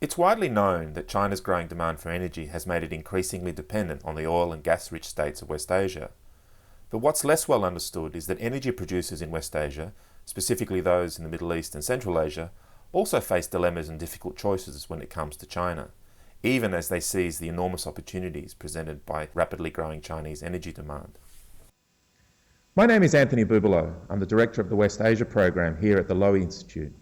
It's widely known that China's growing demand for energy has made it increasingly dependent on the oil and gas-rich states of West Asia. But what's less well understood is that energy producers in West Asia, specifically those in the Middle East and Central Asia, also face dilemmas and difficult choices when it comes to China, even as they seize the enormous opportunities presented by rapidly growing Chinese energy demand. My name is Anthony Bubalo. I'm the Director of the West Asia Program here at the Lowy Institute.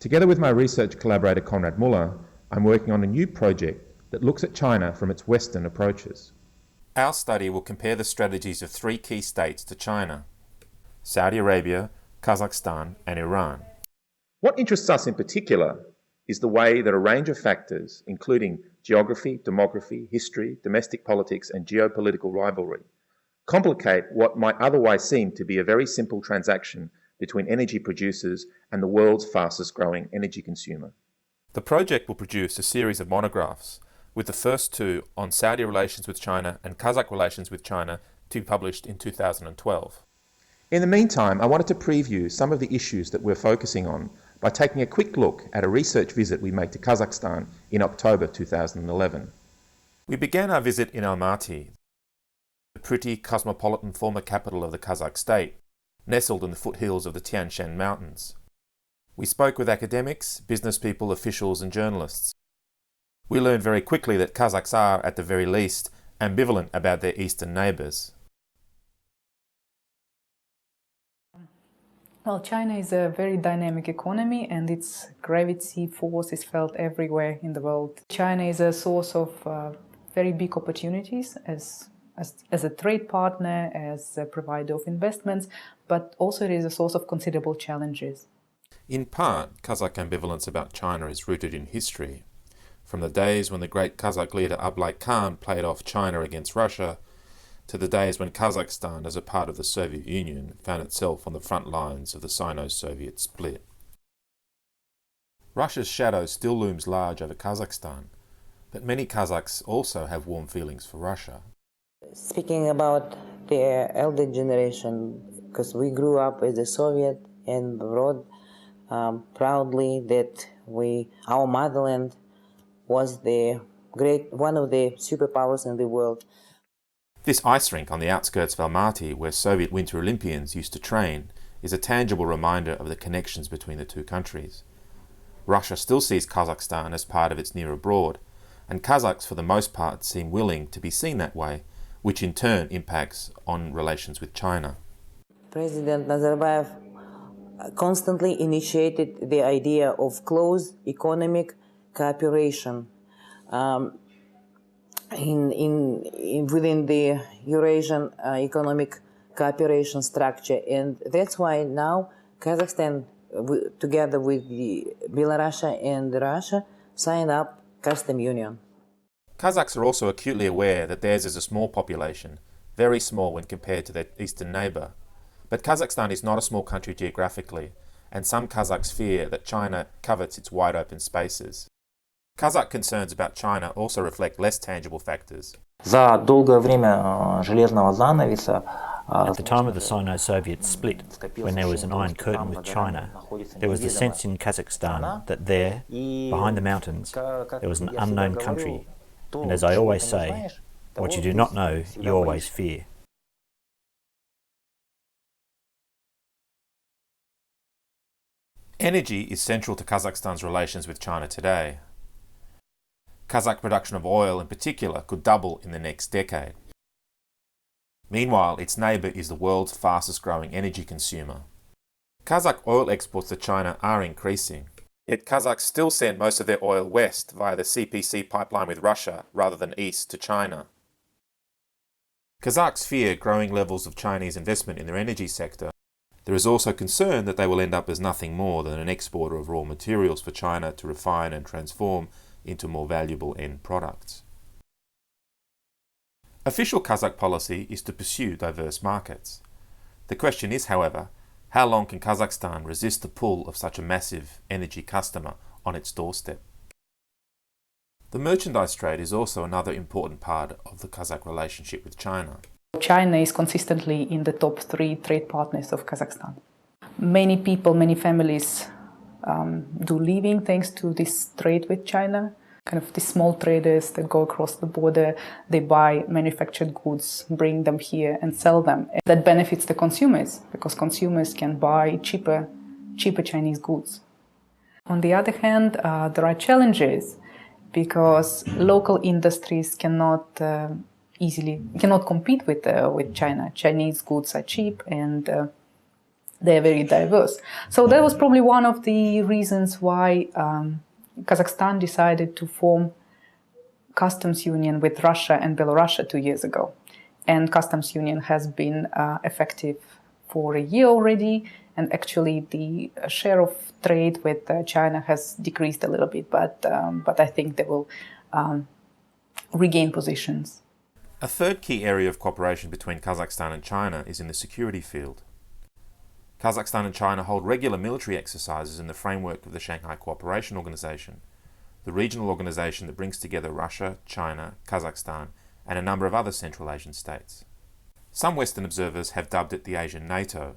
Together with my research collaborator Konrad Muller, I'm working on a new project that looks at China from its Western approaches. Our study will compare the strategies of three key states to China: Saudi Arabia, Kazakhstan and Iran. What interests us in particular is the way that a range of factors, including geography, demography, history, domestic politics and geopolitical rivalry, complicate what might otherwise seem to be a very simple transaction between energy producers and the world's fastest growing energy consumer. The project will produce a series of monographs, with the first two on Saudi relations with China and Kazakh relations with China to be published in 2012. In the meantime, I wanted to preview some of the issues that we're focusing on by taking a quick look at a research visit we made to Kazakhstan in October 2011. We began our visit in Almaty, the pretty cosmopolitan former capital of the Kazakh state, nestled in the foothills of the Tian Shan Mountains. We spoke with academics, business people, officials and journalists. We learned very quickly that Kazakhs are, at the very least, ambivalent about their eastern neighbours. Well, China is a very dynamic economy and its gravity force is felt everywhere in the world. China is a source of very big opportunities as a trade partner, as a provider of investments, but also it is a source of considerable challenges. In part, Kazakh ambivalence about China is rooted in history. From the days when the great Kazakh leader Ablai Khan played off China against Russia, to the days when Kazakhstan, as a part of the Soviet Union, found itself on the front lines of the Sino-Soviet split. Russia's shadow still looms large over Kazakhstan, but many Kazakhs also have warm feelings for Russia. Speaking about the elder generation, because we grew up with the Soviet and wrote proudly that our motherland was one of the superpowers in the world. This ice rink on the outskirts of Almaty, where Soviet Winter Olympians used to train, is a tangible reminder of the connections between the two countries. Russia still sees Kazakhstan as part of its near abroad, and Kazakhs for the most part seem willing to be seen that way, which in turn impacts on relations with China. President Nazarbayev constantly initiated the idea of close economic cooperation within the Eurasian economic cooperation structure, and that's why now Kazakhstan, together with Belarus and Russia, signed up custom union. Kazakhs are also acutely aware that theirs is a small population, very small when compared to their eastern neighbour. But Kazakhstan is not a small country geographically, and some Kazakhs fear that China covets its wide open spaces. Kazakh concerns about China also reflect less tangible factors. At the time of the Sino-Soviet split, when there was an iron curtain with China, there was the sense in Kazakhstan that there, behind the mountains, there was an unknown country. And as I always say, what you do not know, you always fear. Energy is central to Kazakhstan's relations with China today. Kazakh production of oil in particular could double in the next decade. Meanwhile, its neighbour is the world's fastest growing energy consumer. Kazakh oil exports to China are increasing, yet Kazakhs still send most of their oil west via the CPC pipeline with Russia rather than east to China. Kazakhs fear growing levels of Chinese investment in their energy sector. There is also concern that they will end up as nothing more than an exporter of raw materials for China to refine and transform into more valuable end products. Official Kazakh policy is to pursue diverse markets. The question is, however, how long can Kazakhstan resist the pull of such a massive energy customer on its doorstep? The merchandise trade is also another important part of the Kazakh relationship with China. China is consistently in the top 3 trade partners of Kazakhstan. Many people, many families do living thanks to this trade with China. Kind of the small traders that go across the border, they buy manufactured goods, bring them here and sell them. And that benefits the consumers because consumers can buy cheaper Chinese goods. On the other hand, there are challenges because local industries cannot compete with China. Chinese goods are cheap and they're very diverse. So that was probably one of the reasons why Kazakhstan decided to form customs union with Russia and Belarus 2 years ago. And customs union has been effective for a year already. And actually the share of trade with China has decreased a little bit, but I think they will regain positions. A third key area of cooperation between Kazakhstan and China is in the security field. Kazakhstan and China hold regular military exercises in the framework of the Shanghai Cooperation Organization, the regional organization that brings together Russia, China, Kazakhstan, and a number of other Central Asian states. Some Western observers have dubbed it the Asian NATO.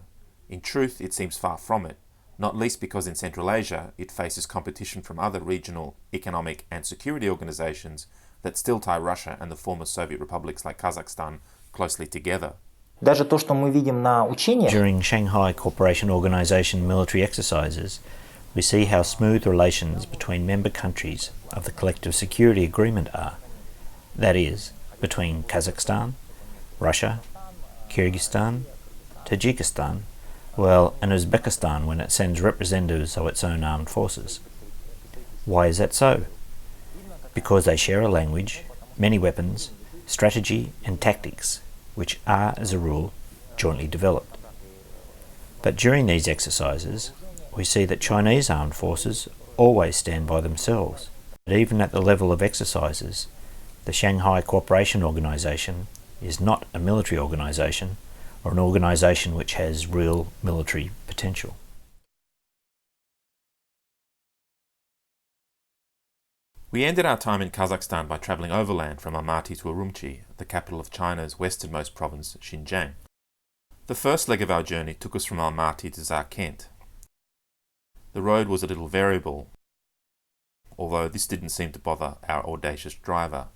In truth, it seems far from it, not least because in Central Asia it faces competition from other regional economic and security organizations that still tie Russia and the former Soviet republics like Kazakhstan closely together. During Shanghai Cooperation Organization military exercises, we see how smooth relations between member countries of the Collective Security Agreement are. That is, between Kazakhstan, Russia, Kyrgyzstan, Tajikistan, and Uzbekistan when it sends representatives of its own armed forces. Why is that so? Because they share a language, many weapons, strategy and tactics, which are, as a rule, jointly developed. But during these exercises, we see that Chinese armed forces always stand by themselves. But even at the level of exercises, the Shanghai Cooperation Organization is not a military organization or an organization which has real military potential. We ended our time in Kazakhstan by travelling overland from Almaty to Urumqi, the capital of China's westernmost province, Xinjiang. The first leg of our journey took us from Almaty to Zarkent. The road was a little variable, although this didn't seem to bother our audacious driver.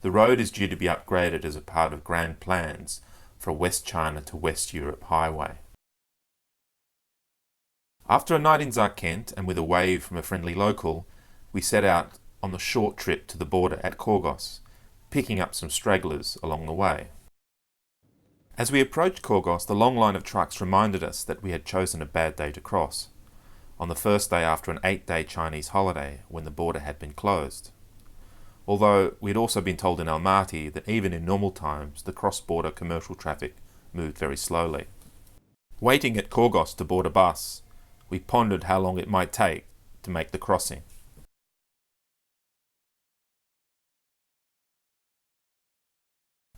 The road is due to be upgraded as a part of grand plans for a West China to West Europe highway. After a night in Zarkent and with a wave from a friendly local, we set out on the short trip to the border at Korgos, picking up some stragglers along the way. As we approached Korgos, the long line of trucks reminded us that we had chosen a bad day to cross, on the first day after an 8-day Chinese holiday when the border had been closed. Although we had also been told in Almaty that even in normal times the cross-border commercial traffic moved very slowly. Waiting at Korgos to board a bus, we pondered how long it might take to make the crossing.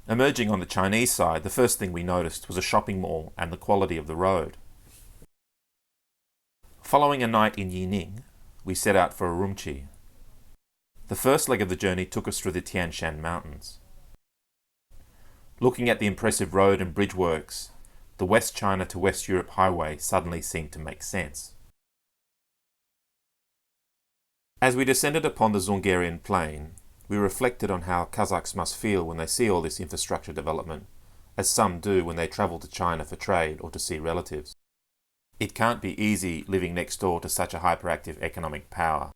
Emerging on the Chinese side, the first thing we noticed was a shopping mall and the quality of the road. Following a night in Yining, we set out for Urumqi. The first leg of the journey took us through the Tian Shan Mountains. Looking at the impressive road and bridge works, the West China to West Europe highway suddenly seemed to make sense. As we descended upon the Zungarian plain, we reflected on how Kazakhs must feel when they see all this infrastructure development, as some do when they travel to China for trade or to see relatives. It can't be easy living next door to such a hyperactive economic power.